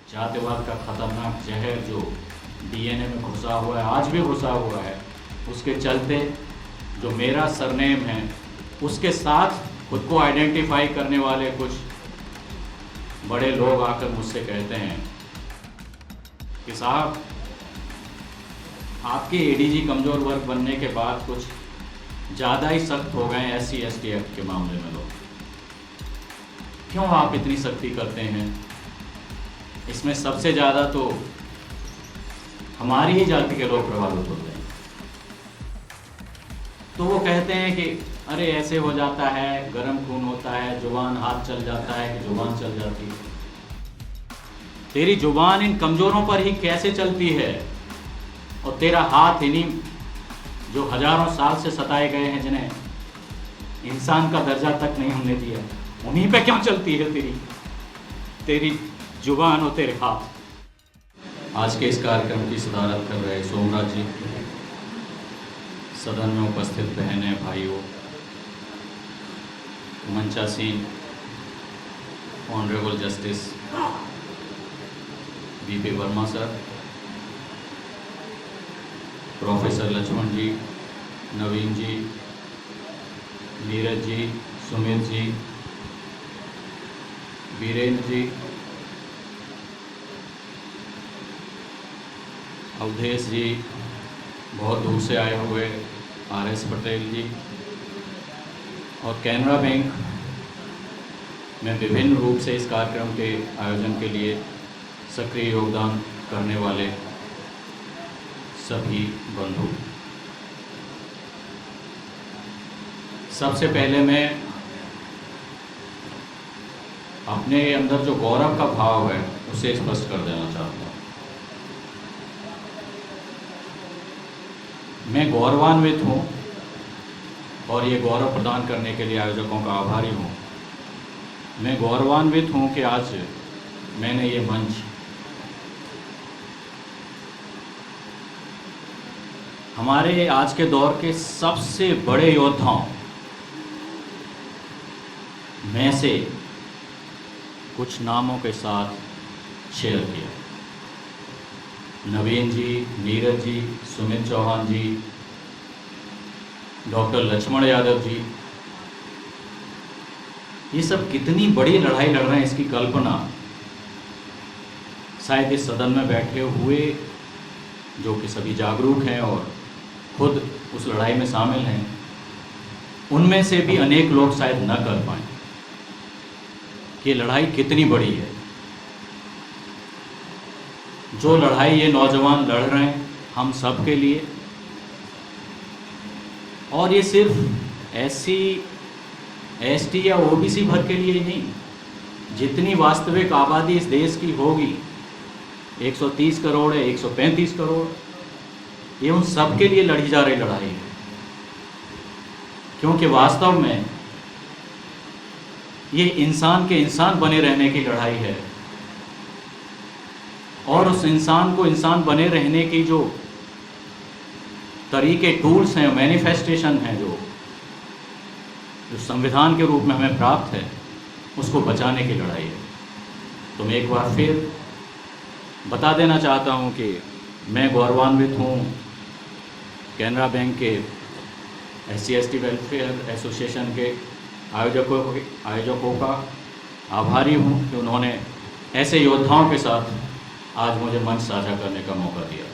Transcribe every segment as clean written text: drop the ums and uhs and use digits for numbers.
जातिवाद का खतरनाक जहर जो डीएनए में घुसा हुआ है, आज भी घुसा हुआ है, उसके चलते जो मेरा सरनेम है उसके साथ खुद को आइडेंटिफाई करने वाले कुछ बड़े लोग आकर मुझसे कहते हैं कि साहब आपके एडीजी कमज़ोर वर्ग बनने के बाद कुछ ज़्यादा ही सख्त हो गए SC ST एक्ट के मामले में लोग, क्यों आप इतनी सख्ती करते हैं? इसमें सबसे ज़्यादा तो हमारी ही जाति के लोग प्रभावित होते हैं। तो वो कहते हैं कि अरे ऐसे हो जाता है, गर्म खून होता है, जुबान हाथ चल जाता है कि जुबान चल जाती है। तेरी जुबान इन कमज़ोरों पर ही कैसे चलती है और तेरा हाथ इन्हीं जो हजारों साल से सताए गए हैं, जिन्हें इंसान का दर्जा तक नहीं हमने दिया, उन्हीं पे क्यों चलती है तेरी जुबान और तेरे हाथ? आज के इस कार्यक्रम की सदारत कर रहे सोमराज जी, सदन में उपस्थित बहनें भाइयों, मंचासीन honourable justice BP Verma sir, professor Lakshman ji, Naveen ji, Neeraj ji, Sumit ji, Virendra ji, Avdhesh ji, बहुत दूर से आए हुए RS पटेल जी, और कैनरा बैंक में विभिन्न रूप से इस कार्यक्रम के आयोजन के लिए सक्रिय योगदान करने वाले सभी बंधु। सबसे पहले मैं अपने अंदर जो गौरव का भाव है उसे स्पष्ट कर देना चाहता हूँ। मैं गौरवान्वित हूँ और ये गौरव प्रदान करने के लिए आयोजकों का आभारी हूँ। मैं गौरवान्वित हूँ कि आज मैंने ये मंच हमारे आज के दौर के सबसे बड़े योद्धाओं में से कुछ नामों के साथ शेयर किया। नवीन जी, नीरज जी, सुमित चौहान जी, डॉक्टर लक्ष्मण यादव जी, ये सब कितनी बड़ी लड़ाई लड़ रहे हैं इसकी कल्पना शायद इस सदन में बैठे हुए जो कि सभी जागरूक हैं और खुद उस लड़ाई में शामिल हैं, उनमें से भी अनेक लोग शायद न कर पाएं कि लड़ाई कितनी बड़ी है। जो लड़ाई ये नौजवान लड़ रहे हैं हम सब के लिए, और ये सिर्फ SC ST या OBC भर के लिए ही नहीं, जितनी वास्तविक आबादी इस देश की होगी, 130 करोड़ है, 135 करोड़, ये उन सब के लिए लड़ी जा रही लड़ाई है। क्योंकि वास्तव में ये इंसान के इंसान बने रहने की लड़ाई है, और उस इंसान को इंसान बने रहने की जो तरीके, टूल्स हैं, मैनिफेस्टेशन हैं, जो संविधान के रूप में हमें प्राप्त है, उसको बचाने की लड़ाई है। तो मैं एक बार फिर बता देना चाहता हूँ कि मैं गौरवान्वित हूँ कैनरा बैंक के SC ST वेलफेयर एसोसिएशन के आयोजकों का आभारी हूँ कि उन्होंने ऐसे योद्धाओं के साथ आज मुझे मंच साझा करने का मौका दिया।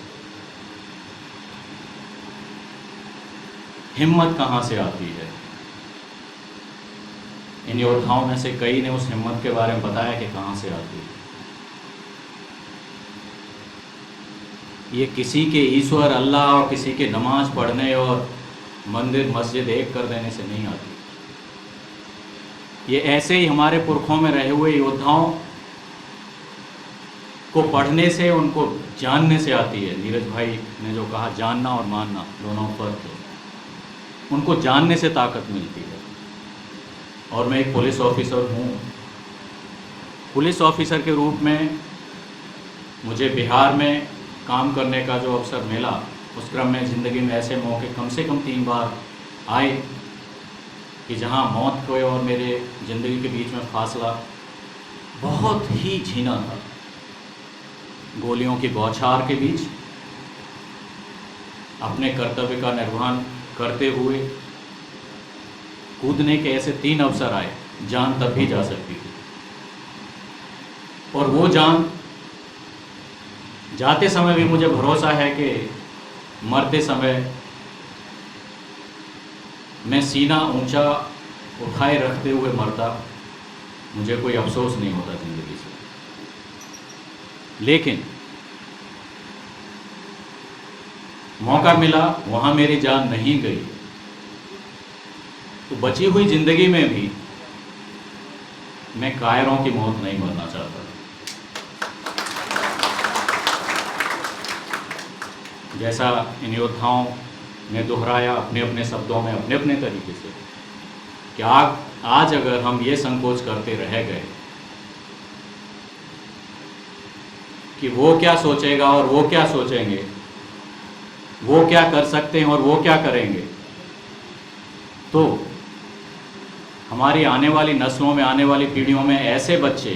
हिम्मत कहाँ से आती है? इन योद्धाओं में से कई ने उस हिम्मत के बारे में बताया कि कहाँ से आती है। ये किसी के ईश्वर अल्लाह और किसी के नमाज पढ़ने और मंदिर मस्जिद एक कर देने से नहीं आती। ये ऐसे ही हमारे पुरखों में रहे हुए योद्धाओं को पढ़ने से, उनको जानने से आती है। नीरज भाई ने जो कहा, जानना और मानना दोनों फर्क है, उनको जानने से ताकत मिलती है। और मैं एक पुलिस ऑफिसर हूँ। पुलिस ऑफिसर के रूप में मुझे बिहार में काम करने का जो अवसर मिला, उस क्रम में ज़िंदगी में ऐसे मौके कम से कम 3 बार आए कि जहाँ मौत को और मेरे ज़िंदगी के बीच में फासला बहुत ही झीना था। गोलियों की बौछार के बीच अपने कर्तव्य का निर्वहन करते हुए कूदने के ऐसे 3 अवसर आए, जान तब भी जा सकती थी। और वो जान जाते समय भी मुझे भरोसा है कि मरते समय मैं सीना ऊंचा उठाए रखते हुए मरता, मुझे कोई अफसोस नहीं होता ज़िंदगी से। लेकिन मौका मिला, वहाँ मेरी जान नहीं गई, तो बची हुई ज़िंदगी में भी मैं कायरों की मौत नहीं मरना चाहता। जैसा इन योद्धाओं ने दोहराया अपने अपने शब्दों में, अपने अपने तरीके से, कि आज अगर हम ये संकोच करते रह गए कि वो क्या सोचेगा और वो क्या सोचेंगे, वो क्या कर सकते हैं और वो क्या करेंगे, तो हमारी आने वाली नस्लों में, आने वाली पीढ़ियों में ऐसे बच्चे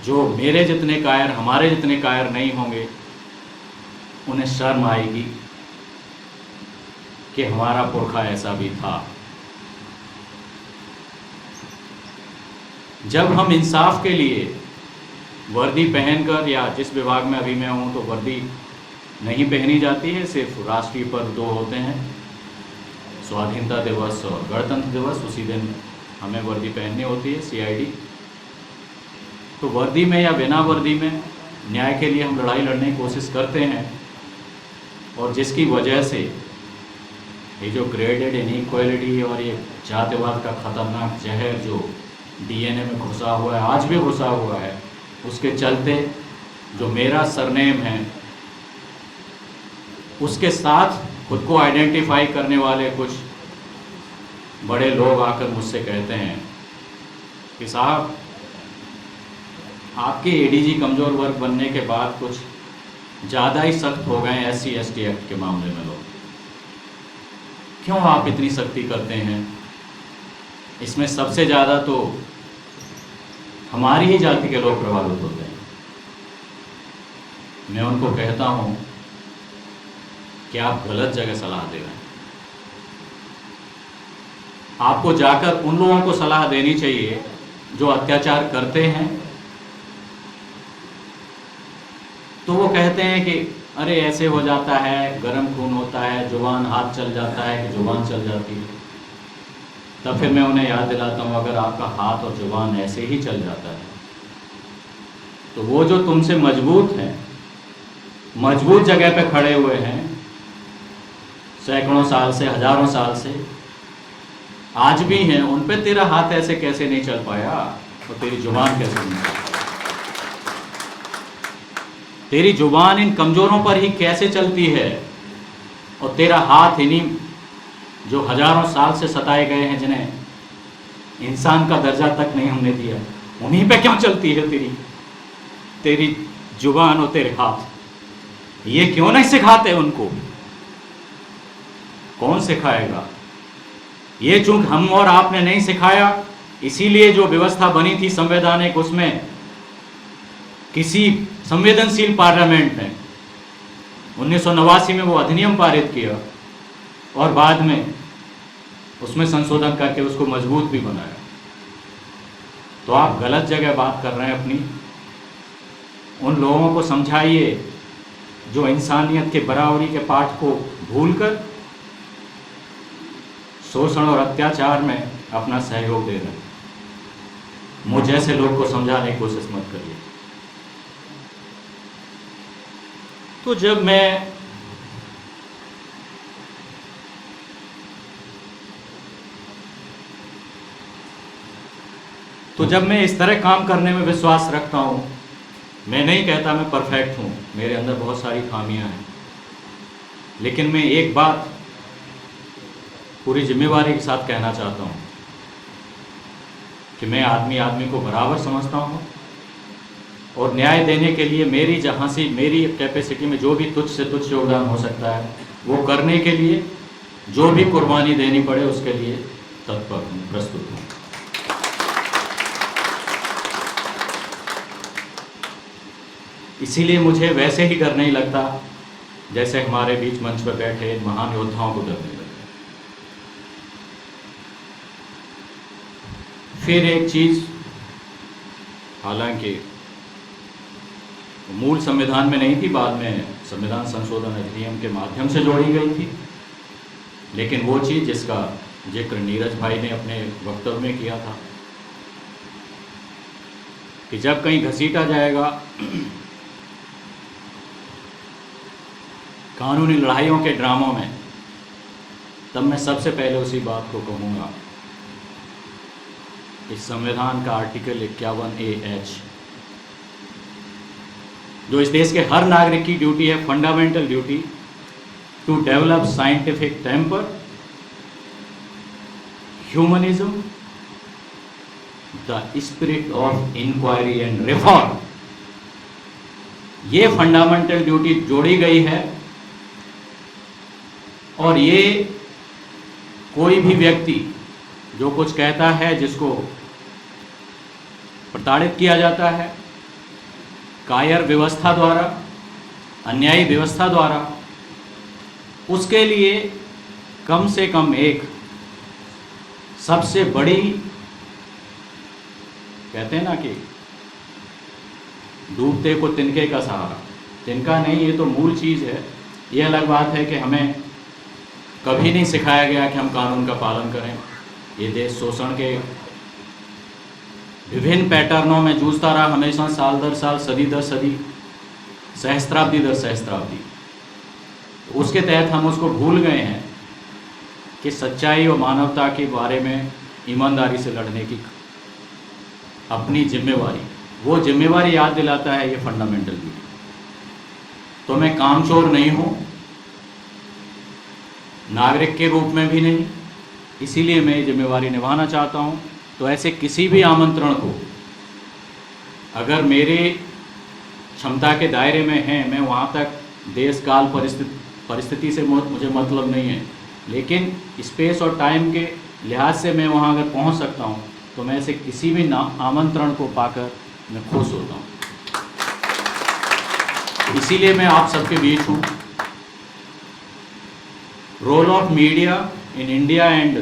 जो मेरे जितने कायर, हमारे जितने कायर नहीं होंगे, उन्हें शर्म आएगी कि हमारा पुरखा ऐसा भी था। जब हम इंसाफ के लिए वर्दी पहनकर, या जिस विभाग में अभी मैं हूँ तो वर्दी नहीं पहनी जाती है, सिर्फ राष्ट्रीय पर्व 2 होते हैं, स्वाधीनता दिवस और गणतंत्र दिवस, उसी दिन हमें वर्दी पहननी होती है, CID। तो वर्दी में या बिना वर्दी में न्याय के लिए हम लड़ाई लड़ने की कोशिश करते हैं, और जिसकी वजह से ये जो ग्रेडेड इनइक्वालिटी और ये जातिवाद का खतरनाक जहर जो DNA में घुसा हुआ है, आज भी घुसा हुआ है, उसके चलते जो मेरा सरनेम है उसके साथ खुद को आइडेंटिफाई करने वाले कुछ बड़े लोग आकर मुझसे कहते हैं कि साहब, आपके ADG कमज़ोर वर्ग बनने के बाद कुछ ज़्यादा ही सख्त हो गए SC/ST एक्ट के मामले में। लोग क्यों आप इतनी सख्ती करते हैं? इसमें सबसे ज़्यादा तो हमारी ही जाति के लोग प्रभावित होते हैं। मैं उनको कहता हूँ कि आप गलत जगह सलाह दे रहे हैं। आपको जाकर उन लोगों को सलाह देनी चाहिए जो अत्याचार करते हैं। तो वो कहते हैं कि अरे ऐसे हो जाता है, गर्म खून होता है, जुबान हाथ चल जाता है कि जुबान चल जाती है। तब फिर मैं उन्हें याद दिलाता हूँ, अगर आपका हाथ और जुबान ऐसे ही चल जाता है तो वो जो तुमसे मजबूत हैं, मजबूत जगह पे खड़े हुए हैं, सैकड़ों साल से, हजारों साल से, आज भी हैं, उन पे तेरा हाथ ऐसे कैसे नहीं चल पाया और तेरी जुबान कैसे नहीं चल पाई? तेरी जुबान इन कमज़ोरों पर ही कैसे चलती है और तेरा हाथ इन्हीं जो हजारों साल से सताए गए हैं, जिन्हें इंसान का दर्जा तक नहीं हमने दिया, उन्हीं पे क्यों चलती है तेरी जुबान और तेरे हाथ? ये क्यों नहीं सिखाते उनको? कौन सिखाएगा? ये चूंकि हम और आपने नहीं सिखाया, इसीलिए जो व्यवस्था बनी थी संवैधानिक, उसमें किसी संवेदनशील पार्लियामेंट ने 1989 में वो अधिनियम पारित किया और बाद में उसमें संशोधन करके उसको मजबूत भी बनाया। तो आप गलत जगह बात कर रहे हैं अपनी। उन लोगों को समझाइए जो इंसानियत के बराबरी के पाठ को भूलकर शोषण और अत्याचार में अपना सहयोग दे रहे हैं। मुझ जैसे लोग को समझाने की कोशिश मत करिए। तो जब मैं इस तरह काम करने में विश्वास रखता हूँ, मैं नहीं कहता मैं परफेक्ट हूँ, मेरे अंदर बहुत सारी खामियां हैं, लेकिन मैं एक बात पूरी जिम्मेवारी के साथ कहना चाहता हूँ कि मैं आदमी को बराबर समझता हूँ और न्याय देने के लिए मेरी जहाँ से मेरी कैपेसिटी में जो भी तुच्छ से तुच्छ योगदान हो सकता है वो करने के लिए जो भी कुर्बानी देनी पड़े उसके लिए तत्पर हूँ, प्रस्तुत हूँ। इसीलिए मुझे वैसे ही डर नहीं लगता जैसे हमारे बीच मंच पर बैठे महान योद्धाओं को डर नहीं लगता। फिर एक चीज़, हालांकि मूल संविधान में नहीं थी, बाद में संविधान संशोधन अधिनियम के माध्यम से जोड़ी गई थी, लेकिन वो चीज़ जिसका जिक्र नीरज भाई ने अपने वक्तव्य में किया था कि जब कहीं घसीटा जाएगा कानूनी लड़ाइयों के ड्रामों में, तब मैं सबसे पहले उसी बात को कहूँगा, इस संविधान का आर्टिकल 51A(H) जो इस देश के हर नागरिक की ड्यूटी है, fundamental duty, to develop scientific temper, humanism, the spirit of inquiry and reform, ये फंडामेंटल ड्यूटी जोड़ी गई है। और ये कोई भी व्यक्ति जो कुछ कहता है, जिसको प्रताड़ित किया जाता है कायर व्यवस्था द्वारा, अन्यायी व्यवस्था द्वारा, उसके लिए कम से कम एक सबसे बड़ी, कहते हैं ना कि डूबते को तिनके का सहारा, तिनका नहीं, ये तो मूल चीज़ है। ये अलग बात है कि हमें कभी नहीं सिखाया गया कि हम कानून का पालन करें। ये देश शोषण के विभिन्न पैटर्नों में जूझता रहा हमेशा, साल दर साल, सदी दर सदी, सहस्त्राब्दी दर सहस्त्राब्दी। उसके तहत हम उसको भूल गए हैं कि सच्चाई और मानवता के बारे में ईमानदारी से लड़ने की अपनी जिम्मेवारी, वो जिम्मेवारी याद दिलाता है ये फंडामेंटल ड्यूटी। तो मैं कामचोर नहीं हूँ, नागरिक के रूप में भी नहीं, इसीलिए मैं ये जिम्मेवारी निभाना चाहता हूँ। तो ऐसे किसी भी आमंत्रण को, अगर मेरे क्षमता के दायरे में है, मैं वहाँ तक देश काल परिस्थिति से मुझे मतलब नहीं है, लेकिन स्पेस और टाइम के लिहाज से मैं वहाँ अगर पहुँच सकता हूँ, तो मैं ऐसे किसी भी आमंत्रण को पाकर मैं खुश होता हूँ। इसीलिए मैं आप सबके बीच हूँ। Role of media in India and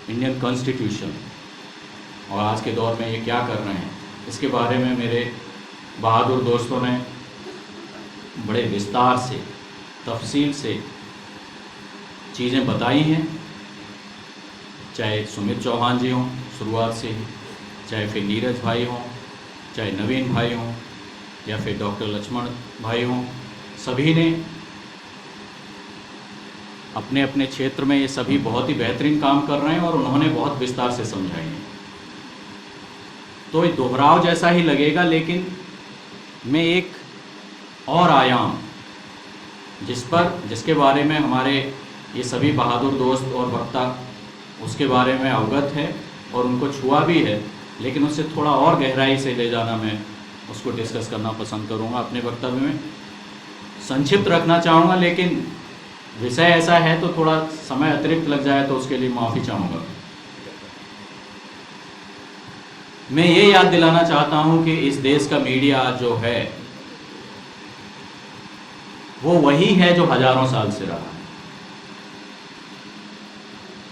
Indian constitution, और आज के दौर में ये क्या कर रहे हैं, इसके बारे में मेरे बहादुर दोस्तों ने बड़े विस्तार से, तफसील से चीज़ें बताई हैं। चाहे सुमित चौहान जी हों शुरुआत से ही, चाहे फिर नीरज भाई हों, चाहे नवीन भाई हों, या फिर डॉक्टर लक्ष्मण भाई हों, सभी ने अपने अपने क्षेत्र में ये सभी बहुत ही बेहतरीन काम कर रहे हैं और उन्होंने बहुत विस्तार से समझाई है। तो ये दोहराव जैसा ही लगेगा, लेकिन मैं एक और आयाम जिसके बारे में हमारे ये सभी बहादुर दोस्त और वक्ता उसके बारे में अवगत है और उनको छुआ भी है, लेकिन उससे थोड़ा और गहराई से ले जाना, मैं उसको डिस्कस करना पसंद करूँगा। अपने वक्तव्य में संक्षिप्त रखना चाहूँगा, लेकिन विषय ऐसा है तो थोड़ा समय अतिरिक्त लग जाए तो उसके लिए माफ़ी चाहूँगा। मैं ये याद दिलाना चाहता हूँ कि इस देश का मीडिया जो है वो वही है जो हजारों साल से रहा है।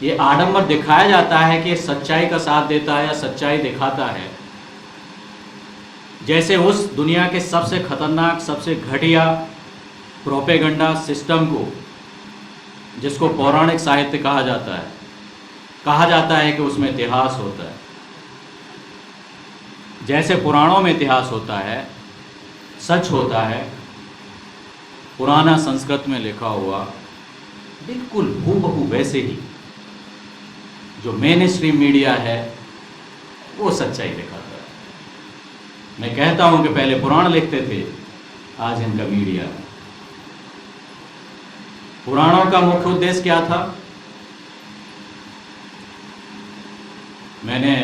ये आडंबर दिखाया जाता है कि सच्चाई का साथ देता है या सच्चाई दिखाता है, जैसे उस दुनिया के सबसे खतरनाक, सबसे घटिया प्रोपेगेंडा सिस्टम को, जिसको पौराणिक साहित्य कहा जाता है कि उसमें इतिहास होता है। जैसे पुराणों में इतिहास होता है, सच होता है, पुराना संस्कृत में लिखा हुआ, बिल्कुल हूबहू वैसे ही जो मेन स्ट्रीम मीडिया है वो सच्चाई दिखाता है। मैं कहता हूं कि पहले पुराण लिखते थे, आज इनका मीडिया है। पुराणों का मुख्य उद्देश्य क्या था? मैंने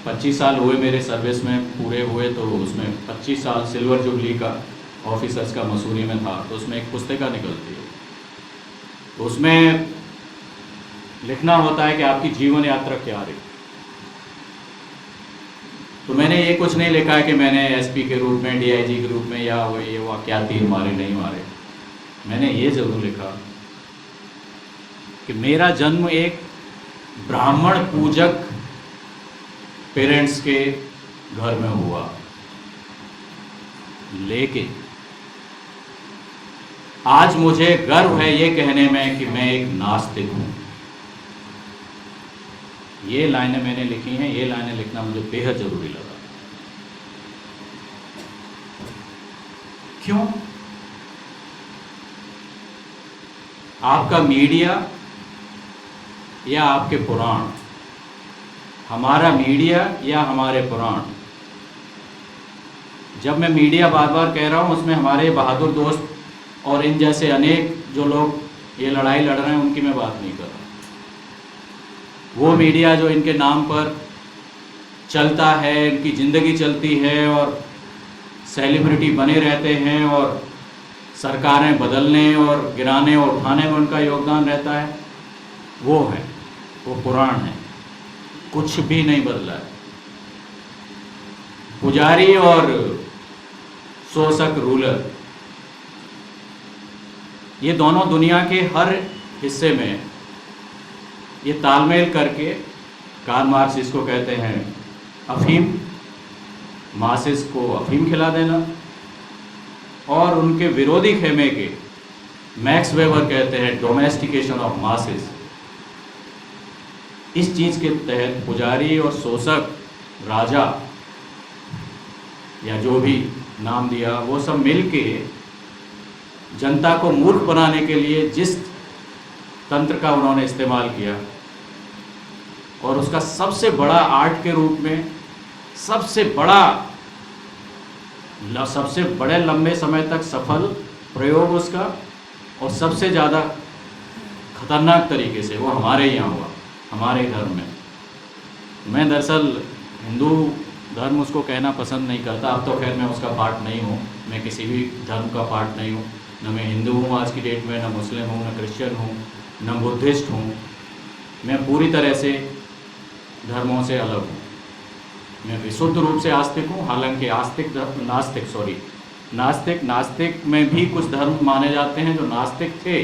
25 साल हुए मेरे सर्विस में पूरे हुए, तो उसमें 25 साल सिल्वर जुबली का ऑफिसर्स का मसूरी में था, तो उसमें एक पुस्तिका निकलती है, तो उसमें लिखना होता है कि आपकी जीवन यात्रा क्या रही। तो मैंने ये कुछ नहीं लिखा है कि मैंने एसपी के रूप में, डीआईजी के रूप में या वो ये वो क्या तीर मारे नहीं मारे। मैंने ये ज़रूर लिखा कि मेरा जन्म एक ब्राह्मण पूजक पेरेंट्स के घर में हुआ, लेकिन आज मुझे गर्व है ये कहने में कि मैं एक नास्तिक हूं। ये लाइनें मैंने लिखी हैं, ये लाइनें लिखना मुझे बेहद जरूरी लगा। क्यों? आपका मीडिया या आपके पुराण, हमारा मीडिया या हमारे पुराण। जब मैं मीडिया बार बार कह रहा हूँ, उसमें हमारे बहादुर दोस्त और इन जैसे अनेक जो लोग ये लड़ाई लड़ रहे हैं उनकी मैं बात नहीं कर रहा। वो मीडिया जो इनके नाम पर चलता है, इनकी ज़िंदगी चलती है और सेलिब्रिटी बने रहते हैं और सरकारें बदलने और गिराने और उठाने में उनका योगदान रहता है, वो है, वो पुराण है, कुछ भी नहीं बदला है। पुजारी और शोषक रूलर, ये दोनों दुनिया के हर हिस्से में ये तालमेल करके, कार्ल मार्क्स इसको कहते हैं अफीम, मासिस को अफीम खिला देना, और उनके विरोधी खेमे के मैक्स वेबर कहते हैं डोमेस्टिकेशन ऑफ मासिस। इस चीज़ के तहत पुजारी और शोषक, राजा या जो भी नाम दिया, वो सब मिलके जनता को मूर्ख बनाने के लिए जिस तंत्र का उन्होंने इस्तेमाल किया, और उसका सबसे बड़ा आर्ट के रूप में सबसे बड़े लंबे समय तक सफल प्रयोग उसका, और सबसे ज़्यादा खतरनाक तरीके से वो हमारे यहाँ हुआ, हमारे धर्म में। मैं दरअसल हिंदू धर्म उसको कहना पसंद नहीं करता। अब तो खैर मैं उसका पार्ट नहीं हूँ, मैं किसी भी धर्म का पार्ट नहीं हूँ, न मैं हिंदू हूँ आज की डेट में, न मुस्लिम हूँ, न क्रिश्चियन हूँ, न बुद्धिस्ट हूँ। मैं पूरी तरह से धर्मों से अलग हूँ। मैं विशुद्ध रूप से आस्तिक हूँ। हालांकि नास्तिक में भी कुछ धर्म माने जाते हैं जो नास्तिक थे,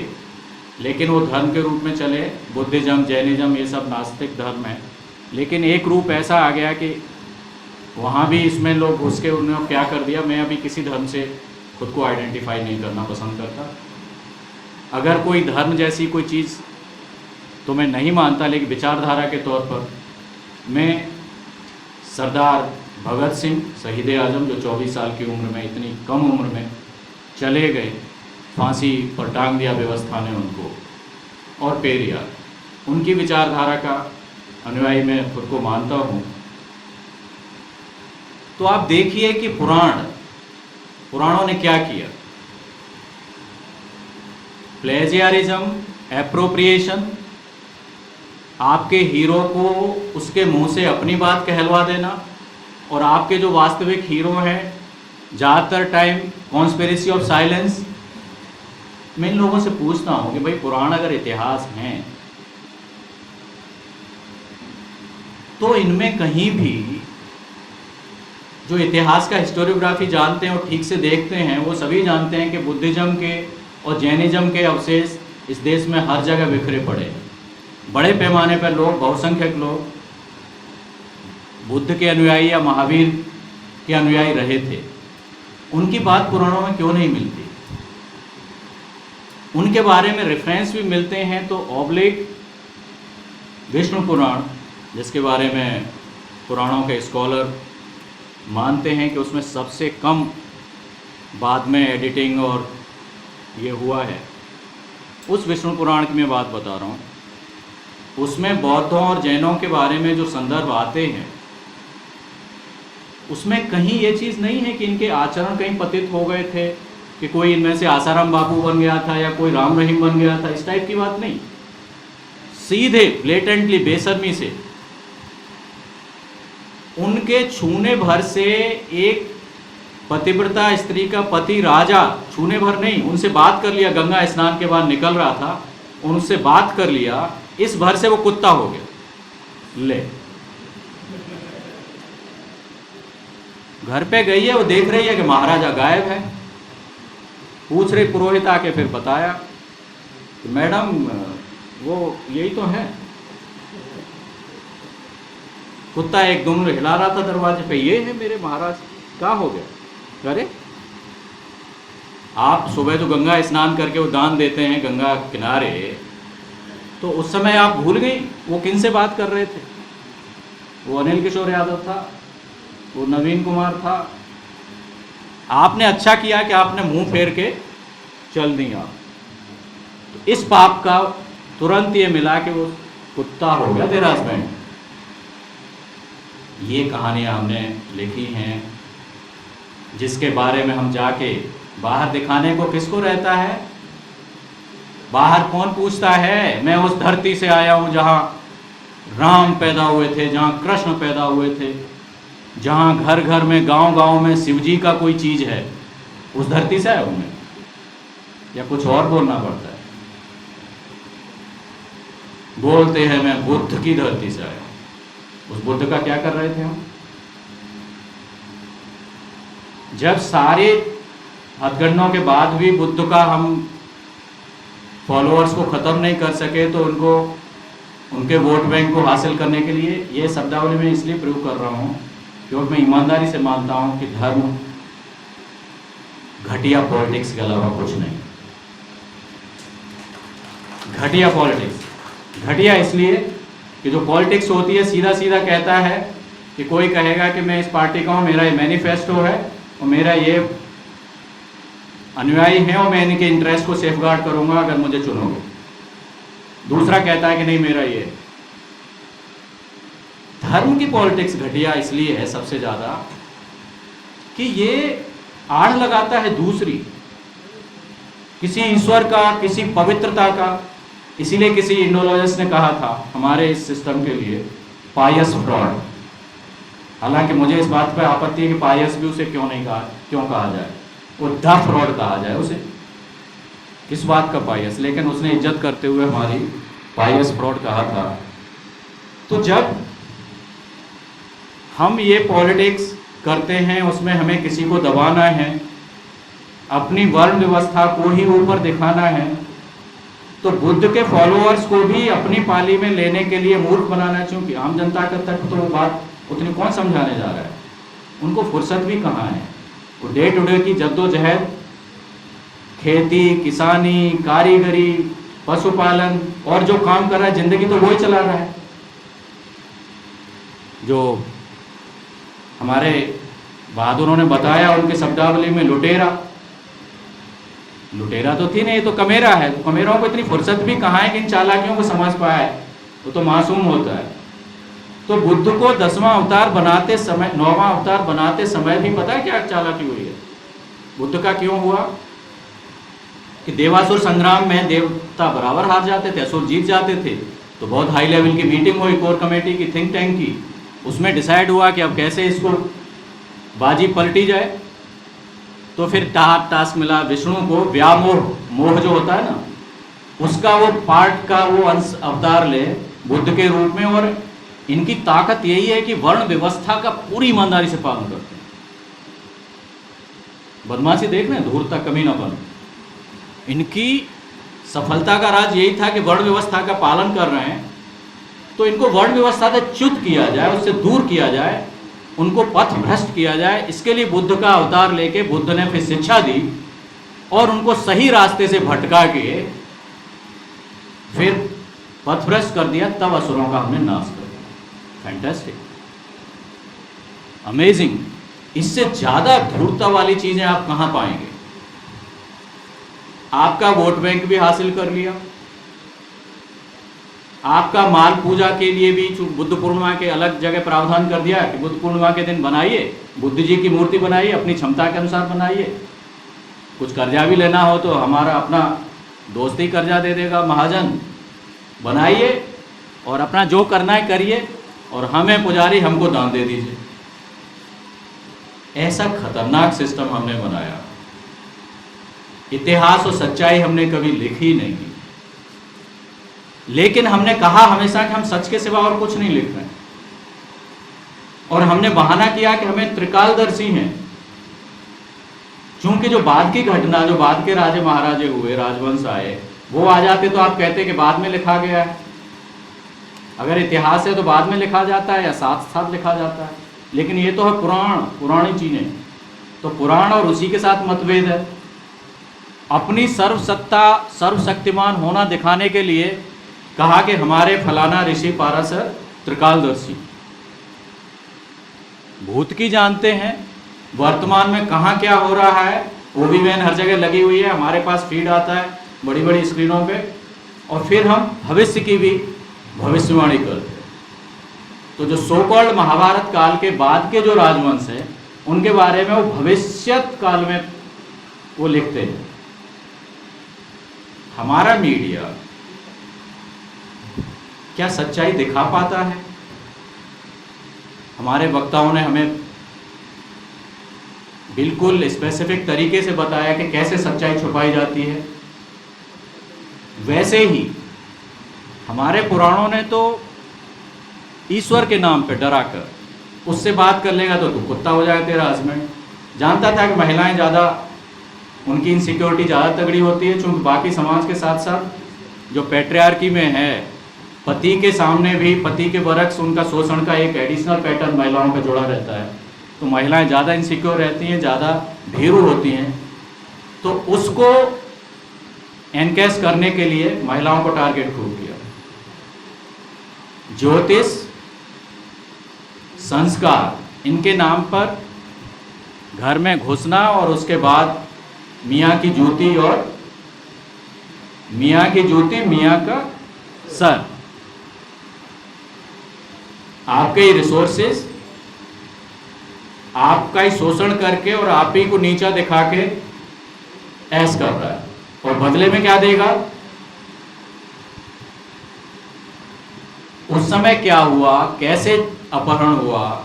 लेकिन वो धर्म के रूप में चले। बुद्धिज़्म, जैनिज़्म, ये सब नास्तिक धर्म है। लेकिन एक रूप ऐसा आ गया कि वहाँ भी इसमें लोग घुस के उन्होंने क्या कर दिया। मैं अभी किसी धर्म से खुद को आइडेंटिफाई नहीं करना पसंद करता। अगर कोई धर्म जैसी कोई चीज़ तो मैं नहीं मानता, लेकिन विचारधारा के तौर पर मैं सरदार भगत सिंह, शहीद आजम, जो 24 साल की उम्र में, इतनी कम उम्र में चले गए, फांसी पर टांग दिया व्यवस्था ने उनको, और पेरियार, उनकी विचारधारा का अनुयायी मैं खुद को मानता हूँ। तो आप देखिए कि पुराणों ने क्या किया। प्लेजियरिज्म, एप्रोप्रिएशन, आपके हीरो को उसके मुंह से अपनी बात कहलवा देना, और आपके जो वास्तविक हीरो हैं ज़्यादातर टाइम कॉन्स्पिरेसी ऑफ साइलेंस। मैं इन लोगों से पूछता हूँ कि भाई पुराण अगर इतिहास हैं तो इनमें कहीं भी जो इतिहास का हिस्टोरियोग्राफी जानते हैं और ठीक से देखते हैं, वो सभी जानते हैं कि बुद्धिज़्म के और जैनिज़्म के अवशेष इस देश में हर जगह बिखरे पड़े हैं। बड़े पैमाने पर लोग, बहुसंख्यक लोग बुद्ध के अनुयायी या महावीर के अनुयायी रहे थे। उनकी बात पुराणों में क्यों नहीं मिलती? उनके बारे में रेफरेंस भी मिलते हैं तो ऑब्लिक विष्णु पुराण, जिसके बारे में पुराणों के स्कॉलर मानते हैं कि उसमें सबसे कम बाद में एडिटिंग और ये हुआ है, उस विष्णु पुराण की मैं बात बता रहा हूँ। उसमें बौद्धों और जैनों के बारे में जो संदर्भ आते हैं, उसमें कहीं ये चीज़ नहीं है कि इनके आचरण कहीं पतित हो गए थे, कि कोई इनमें से आसाराम बापू बन गया था या कोई राम रहीम बन गया था। इस टाइप की बात नहीं। सीधे ब्लेटेंटली, बेशर्मी से, उनके छूने भर से एक पतिव्रता स्त्री का पति राजा, छूने भर नहीं, उनसे बात कर लिया, गंगा स्नान के बाद निकल रहा था, उनसे बात कर लिया, इस भर से वो कुत्ता हो गया। ले, घर पे गई है, वो देख रही है कि महाराजा गायब है। पूछ रही पुरोहित आके, फिर बताया कि मैडम वो यही तो है। कुत्ता एक दुम हिला रहा था दरवाजे पे, ये है मेरे महाराज। क्या हो गया? अरे आप सुबह तो गंगा स्नान करके वो दान देते हैं गंगा किनारे, तो उस समय आप भूल गई वो किन से बात कर रहे थे? वो अनिल किशोर यादव था, वो नवीन कुमार था। आपने अच्छा किया कि आपने मुंह फेर के चल दी। आप तो इस पाप का तुरंत ये मिला कि वो कुत्ता हो गया तेरा हस्बैंड। ये कहानियां हमने लिखी हैं, जिसके बारे में हम जाके बाहर दिखाने को किसको रहता है? बाहर कौन पूछता है? मैं उस धरती से आया हूं जहां राम पैदा हुए थे, जहां कृष्ण पैदा हुए थे, जहां घर घर में गांव गांव में शिवजी का कोई चीज है, उस धरती से आया हूं मैं, या कुछ और बोलना पड़ता है? बोलते हैं मैं बुद्ध की धरती से आया। उस बुद्ध का क्या कर रहे थे हम? जब सारे हथगंडों के बाद भी बुद्ध का हम फॉलोअर्स को ख़त्म नहीं कर सके, तो उनको उनके वोट बैंक को हासिल करने के लिए ये शब्दावली में इसलिए प्रयोग कर रहा हूँ क्योंकि मैं ईमानदारी से मानता हूँ कि धर्म घटिया पॉलिटिक्स के अलावा कुछ नहीं। घटिया पॉलिटिक्स, घटिया इसलिए कि जो पॉलिटिक्स होती है सीधा सीधा कहता है कि कोई कहेगा कि मैं इस पार्टी का हूँ, मेरा ये मैनिफेस्टो है और मेरा ये अनुयायी है और मैं इनके इंटरेस्ट को सेफगार्ड करूंगा अगर मुझे चुनोगे। दूसरा कहता है कि नहीं मेरा ये। धर्म की पॉलिटिक्स घटिया इसलिए है सबसे ज़्यादा कि ये आड़ लगाता है दूसरी, किसी ईश्वर का, किसी पवित्रता का। इसीलिए किसी इंडोलॉजिस्ट ने कहा था हमारे इस सिस्टम के लिए पायस फ्रॉड। हालांकि मुझे इस बात पर आपत्ति है कि पायस भी उसे क्यों कहा जाए, वो द फ्रॉड कहा जाए उसे। किस बात का पायस? लेकिन उसने इज्जत करते हुए हमारी पायस फ्रॉड कहा था। तो जब हम ये पॉलिटिक्स करते हैं, उसमें हमें किसी को दबाना है, अपनी वर्ण व्यवस्था को ही ऊपर दिखाना है, तो बुद्ध के फॉलोअर्स को भी अपनी पाली में लेने के लिए मूर्ख बनाना है। क्योंकि आम जनता तक तो वो बात उतनी कौन समझाने जा रहा है? उनको फुर्सत भी कहाँ है? वो डे टू डे की जद्दोजहद, खेती, किसानी, कारीगरी, पशुपालन और जो काम कर रहा है जिंदगी तो वही चला रहा है। जो हमारे बहादुरों ने बताया उनके शब्दावली में लुटेरा तो थी नहीं, तो कमेरा है। तो कमेरों को इतनी फुर्सत भी कहाँ है कि इन चालाकियों को समझ पाए? वो तो मासूम होता है। तो बुद्ध को 10वां अवतार बनाते समय, 9वां अवतार बनाते समय भी पता है क्या चालाकी हुई है? बुद्ध का क्यों हुआ कि देवासुर संग्राम में देवता बराबर हार जाते थे, असुर जीत जाते थे। तो बहुत हाई लेवल की मीटिंग हुई कोर कमेटी की, थिंक टैंक की। उसमें डिसाइड हुआ कि अब कैसे इसको बाजी पलटी जाए। तो फिर टास्क मिला विष्णु को, व्यामोह, मोह जो होता है ना, उसका वो पार्ट का वो अंश अवतार ले बुद्ध के रूप में। और इनकी ताकत यही है कि वर्ण व्यवस्था का पूरी ईमानदारी से पालन करते हैं। बदमाशी देख रहे हैं, धूर्तता, कमीनापन। इनकी सफलता का राज यही था कि वर्ण व्यवस्था का पालन कर रहे हैं, तो इनको वर्ण व्यवस्था से च्युत किया जाए, उससे दूर किया जाए, उनको पथ भ्रष्ट किया जाए। इसके लिए बुद्ध का अवतार लेके बुद्ध ने फिर शिक्षा दी और उनको सही रास्ते से भटका के फिर पथ भ्रष्ट कर दिया। तब असुरों का हमने नाश कर दिया। Fantastic, amazing. इससे ज्यादा धूर्तता वाली चीजें आप कहां पाएंगे? आपका वोट बैंक भी हासिल कर लिया, आपका माल पूजा के लिए भी बुद्ध पूर्णिमा के अलग जगह प्रावधान कर दिया कि बुद्ध पूर्णिमा के दिन बनाइए, बुद्ध जी की मूर्ति बनाइए, अपनी क्षमता के अनुसार बनाइए। कुछ कर्जा भी लेना हो तो हमारा अपना दोस्त ही कर्जा दे देगा, महाजन। बनाइए और अपना जो करना है करिए, और हमें पुजारी, हमको दान दे दीजिए। ऐसा खतरनाक सिस्टम हमने बनाया। इतिहास और सच्चाई हमने कभी लिखी नहीं, लेकिन हमने कहा हमेशा कि हम सच के सिवा और कुछ नहीं लिख रहे हैं। और हमने बहाना किया कि हमें त्रिकालदर्शी हैं। चूंकि जो बाद की घटना, जो बाद के राजे महाराजे हुए, राजवंश आए, वो आ जाते तो आप कहते कि बाद में लिखा गया है। अगर इतिहास है तो बाद में लिखा जाता है या साथ साथ लिखा जाता है, लेकिन ये तो है पुराण, पुरानी चीजें। तो पुराण और उसी के साथ मतभेद है। अपनी सर्वसत्ता, सर्वशक्तिमान होना दिखाने के लिए कहा कि हमारे फलाना ऋषि पारस त्रिकालदर्शी। भूत की जानते हैं, वर्तमान में कहाँ क्या हो रहा है, वो भी वैन हर जगह लगी हुई है, हमारे पास फीड आता है बड़ी बड़ी स्क्रीनों पे, और फिर हम भविष्य की भी भविष्यवाणी करते हैं। तो जो सो कॉल्ड महाभारत काल के बाद के जो राजवंश हैं, उनके बारे में वो भविष्यत काल में वो लिखते हैं। हमारा मीडिया क्या सच्चाई दिखा पाता है? हमारे वक्ताओं ने हमें बिल्कुल स्पेसिफिक तरीके से बताया कि कैसे सच्चाई छुपाई जाती है। वैसे ही हमारे पुराणों ने तो ईश्वर के नाम पे डरा कर, उससे बात कर लेगा तो तू कुत्ता हो जाएगा, तेरा हस्बैंड। जानता था कि महिलाएं ज़्यादा, उनकी इनसिक्योरिटी ज़्यादा तगड़ी होती है, चूँकि बाकी समाज के साथ साथ जो पैट्रियार्की में है, पति के सामने भी पति के बरक्स उनका शोषण का एक एडिशनल पैटर्न महिलाओं का जुड़ा रहता है। तो महिलाएं ज़्यादा इनसिक्योर रहती हैं, ज़्यादा भीरू होती हैं। तो उसको एनकेस करने के लिए महिलाओं को टारगेट खूब किया। ज्योतिष, संस्कार, इनके नाम पर घर में घुसना और उसके बाद मियाँ की जूती, और मियाँ की जूती मियाँ का सर, आपके ही रिसोर्सेस, आपका ही शोषण करके और आप ही को नीचा दिखा के ऐश कर रहा है, और बदले में क्या देगा? उस समय क्या हुआ, कैसे अपहरण हुआ,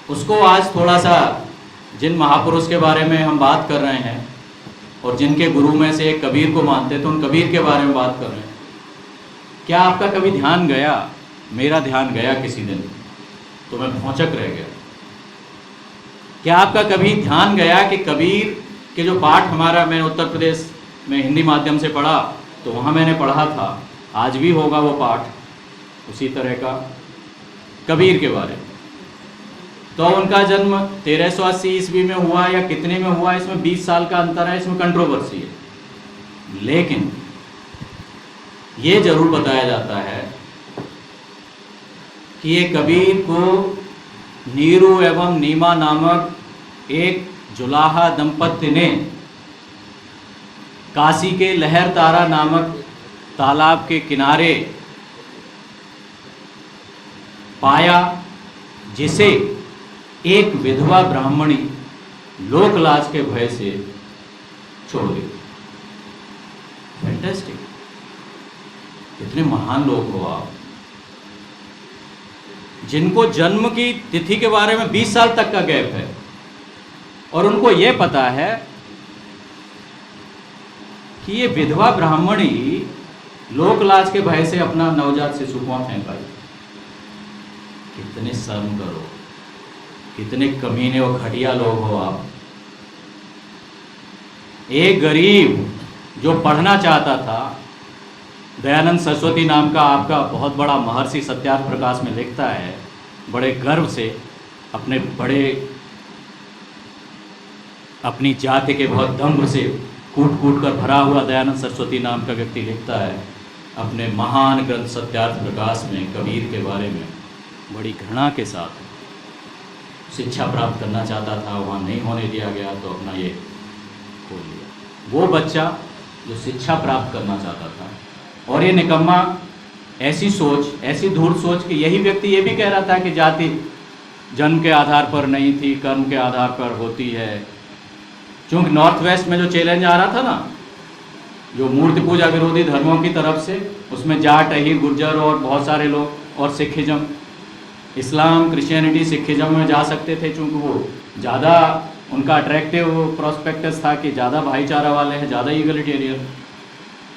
उसको आज थोड़ा सा जिन महापुरुष के बारे में हम बात कर रहे हैं और जिनके गुरु में से एक कबीर को मानते, तो उन कबीर के बारे में बात कर रहे हैं। क्या आपका कभी ध्यान गया? मेरा ध्यान गया किसी दिन, तो मैं भौचक रह गया। क्या आपका कभी ध्यान गया कि कबीर के जो पाठ हमारा, मैं उत्तर प्रदेश में हिंदी माध्यम से पढ़ा, तो वहाँ मैंने पढ़ा था, आज भी होगा वो पाठ उसी तरह का कबीर के बारे में। तो उनका जन्म 1380 ईस्वी में हुआ या कितने में हुआ, इसमें 20 साल का अंतर है, इसमें कंट्रोवर्सी है। लेकिन ये जरूर बताया जाता है कि ये कबीर को नीरू एवं नीमा नामक एक जुलाहा दंपत्ति ने काशी के लहर तारा नामक तालाब के किनारे पाया, जिसे एक विधवा ब्राह्मणी लोकलाज के भय से छोड़ दी। फैंटास्टिक! कितने महान लोग हो आप, जिनको जन्म की तिथि के बारे में 20 साल तक का गैप है, और उनको यह पता है कि ये विधवा ब्राह्मणी लोकलाज के भय से अपना नवजात शिशु को फेंक आई। कितने शर्म करो, कितने कमीने और घटिया लोग हो आप। एक गरीब जो पढ़ना चाहता था, दयानंद सरस्वती नाम का आपका बहुत बड़ा महर्षि सत्यार्थ प्रकाश में लिखता है, बड़े गर्व से अपनी जाति के बहुत दम्भ से कूट कूट कर भरा हुआ दयानंद सरस्वती नाम का व्यक्ति लिखता है अपने महान ग्रंथ सत्यार्थ प्रकाश में कबीर के बारे में, बड़ी घृणा के साथ। शिक्षा प्राप्त करना चाहता था, वहाँ नहीं होने दिया गया, तो अपना ये खोल लिया। वो बच्चा जो शिक्षा प्राप्त करना चाहता था, और ये निकम्मा ऐसी सोच, ऐसी धूर्त सोच कि यही व्यक्ति ये भी कह रहा था कि जाति जन्म के आधार पर नहीं थी, कर्म के आधार पर होती है। चूँकि नॉर्थ वेस्ट में जो चैलेंज आ रहा था ना, जो मूर्ति पूजा विरोधी धर्मों की तरफ से, उसमें जाट, अहीर, गुर्जर और बहुत सारे लोग, और सिखिज्म, इस्लाम, क्रिश्चियनिटी, सिखिज्म में जा सकते थे, चूँकि वो ज़्यादा उनका अट्रैक्टिव प्रोस्पेक्टस था कि ज़्यादा भाईचारा वाले हैं, ज़्यादा ईगलिटेरियन।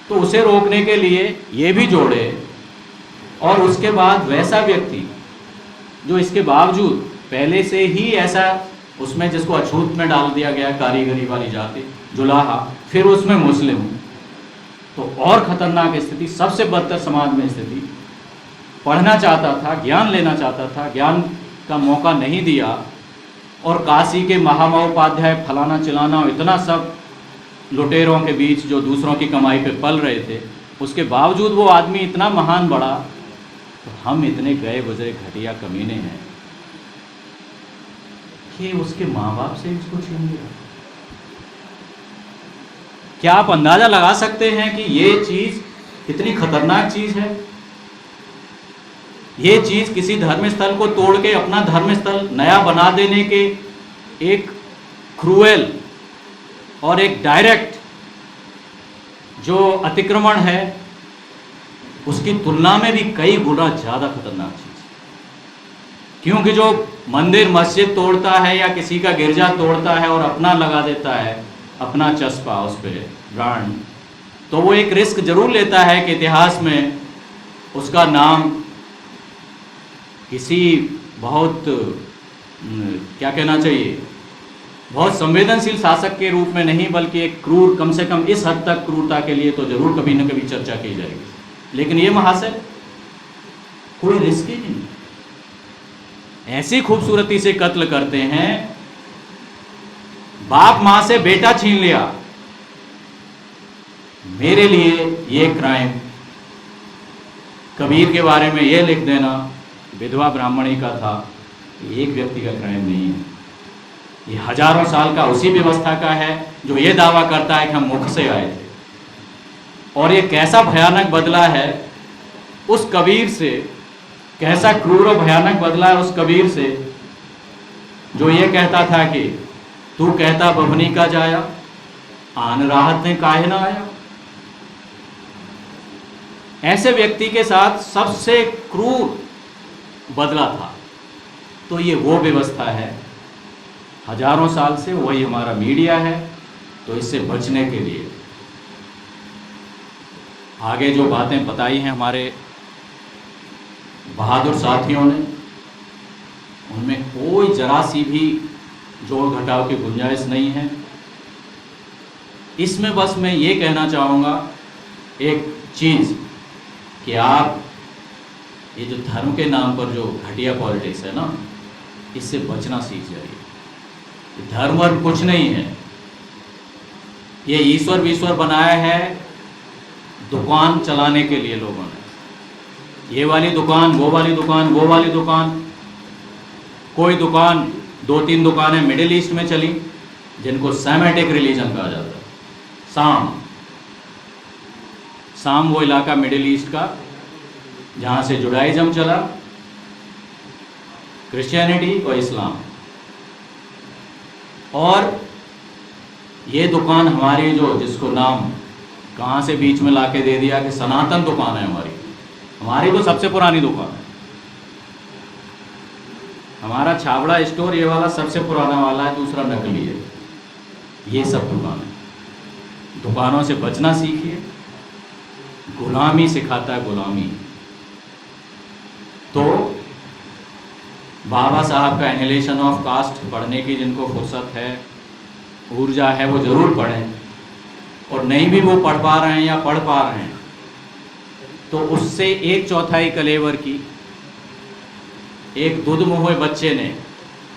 तो उसे रोकने के लिए ये भी जोड़े, और उसके बाद वैसा व्यक्ति जो इसके बावजूद पहले से ही ऐसा उसमें जिसको अछूत में डाल दिया गया, कारीगरी वाली जाति जुलाहा, फिर उसमें मुस्लिम, तो और ख़तरनाक स्थिति, सबसे बदतर समाज में स्थिति। पढ़ना चाहता था, ज्ञान लेना चाहता था, ज्ञान का मौका नहीं दिया, और काशी के महामहोपाध्याय फलाना चिलाना और इतना सब लुटेरों के बीच जो दूसरों की कमाई पे पल रहे थे, उसके बावजूद वो आदमी इतना महान बढ़ा। तो हम इतने गए गुजरे घटिया कमीने हैं कि उसके माँ बाप से उसको छीन लिया। क्या आप अंदाजा लगा सकते हैं कि ये चीज़ कितनी खतरनाक चीज़ है? ये चीज़ किसी धर्मस्थल को तोड़ के अपना धर्मस्थल नया बना देने के एक क्रूएल और एक डायरेक्ट जो अतिक्रमण है, उसकी तुलना में भी कई गुना ज़्यादा खतरनाक चीज़। क्योंकि जो मंदिर मस्जिद तोड़ता है या किसी का गिरजा तोड़ता है और अपना लगा देता है, अपना चस्पा उस पर ब्रांड, तो वो एक रिस्क जरूर लेता है कि इतिहास में उसका नाम किसी बहुत क्या कहना चाहिए, बहुत संवेदनशील शासक के रूप में नहीं, बल्कि एक क्रूर, कम से कम इस हद तक क्रूरता के लिए तो जरूर कभी न कभी चर्चा की जाएगी। लेकिन ये महाशय कोई रिस्क ही नहीं, ऐसी खूबसूरती से कत्ल करते हैं। बाप मां से बेटा छीन लिया। मेरे लिए ये क्राइम, कबीर के बारे में ये लिख देना विधवा ब्राह्मणी का था, एक व्यक्ति का क्राइम नहीं है। ये हजारों साल का उसी व्यवस्था का है जो ये दावा करता है कि हम मुख से आए थे। और ये कैसा भयानक बदला है उस कबीर से, कैसा क्रूर और भयानक बदला है उस कबीर से जो ये कहता था कि तू कहता बभनी का जाया, आन राहत ने काहे ना आया। ऐसे व्यक्ति के साथ सबसे क्रूर बदला था। तो ये वो व्यवस्था है हजारों साल से, वही हमारा मीडिया है। तो इससे बचने के लिए आगे जो बातें बताई हैं हमारे बहादुर साथियों ने, उनमें कोई जरा सी भी जोड़ घटाव की गुंजाइश नहीं है। इसमें बस मैं ये कहना चाहूँगा एक चीज़ कि आप ये जो धर्म के नाम पर जो घटिया पॉलिटिक्स है ना, इससे बचना सीख जाइए। धर्म और कुछ नहीं है, ये ईश्वर विश्वर बनाया है दुकान चलाने के लिए लोगों ने। ये वाली दुकान, वो वाली दुकान, वो वाली दुकान, कोई दुकान, 2-3 दुकानें मिडिल ईस्ट में चली जिनको सेमेटिक रिलीजन कहा जाता है। साम वो इलाका मिडिल ईस्ट का जहाँ से जुडाइज्म चला, क्रिश्चियनिटी और इस्लाम। और ये दुकान हमारी जो, जिसको नाम कहाँ से बीच में लाके दे दिया कि सनातन दुकान है हमारी तो सबसे पुरानी दुकान है। हमारा छाबड़ा स्टोर ये वाला सबसे पुराना वाला है, दूसरा नकली है। ये सब दुकानों से बचना सीखिए। गुलामी सिखाता है, गुलामी। तो बाबा साहब का एनिहिलेशन ऑफ कास्ट पढ़ने की जिनको फुर्सत है, ऊर्जा है, वो ज़रूर पढ़ें। और नहीं भी वो पढ़ पा रहे हैं या पढ़ पा रहे हैं तो उससे 1/4 कलेवर की एक दुधमुहे बच्चे ने,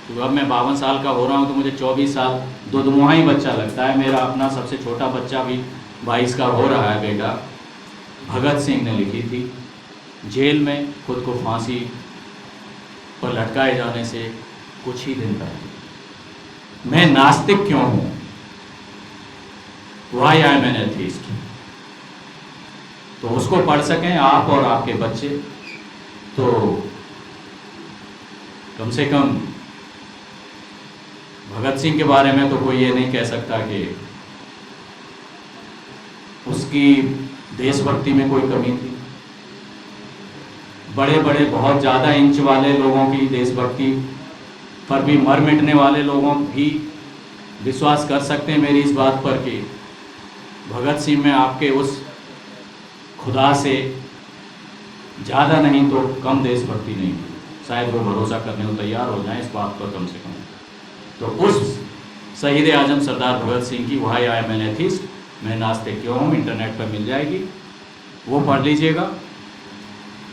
तो अब मैं 52 साल का हो रहा हूँ तो मुझे 24 साल दुधमुहा ही बच्चा लगता है। मेरा अपना सबसे छोटा बच्चा भी 22 का हो रहा है बेटा। भगत सिंह ने लिखी थी, जेल में खुद को फांसी पर लटकाए जाने से कुछ ही दिन पहले, मैं नास्तिक क्यों हूँ, why I am an atheist. तो उसको पढ़ सकें आप और आपके बच्चे, तो कम से कम भगत सिंह के बारे में तो कोई ये नहीं कह सकता कि उसकी देशभक्ति में कोई कमी थी। बड़े बड़े बहुत ज़्यादा इंच वाले लोगों की देशभक्ति पर भी मर मिटने वाले लोगों भी विश्वास कर सकते हैं मेरी इस बात पर कि भगत सिंह में आपके उस खुदा से ज़्यादा नहीं तो कम देशभक्ति नहीं थी। शायद वो भरोसा करने को तैयार हो जाएं इस बात पर कम से कम। तो उस शहीद आजम सरदार भगत सिंह की why I am an atheist, मैं नास्तिक क्यों हूँ, इंटरनेट पर मिल जाएगी, वो पढ़ लीजिएगा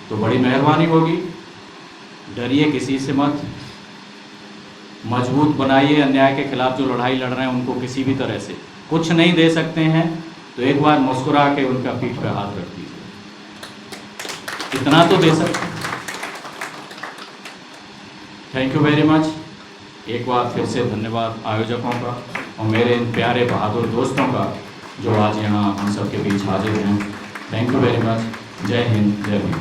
तो बड़ी मेहरबानी होगी। डरिए किसी से मत, मजबूत बनाइए। अन्याय के खिलाफ जो लड़ाई लड़ रहे हैं उनको किसी भी तरह से कुछ नहीं दे सकते हैं तो एक बार मुस्कुरा के उनका पीठ पे हाथ रख दीजिए, इतना तो दे सकते हैं। Thank you very much. एक बार फिर से धन्यवाद आयोजकों का और मेरे इन प्यारे बहादुर दोस्तों का जो आज यहाँ हम सबके बीच हाजिर हैं। Thank you very much. जय हिंद, जय भीम।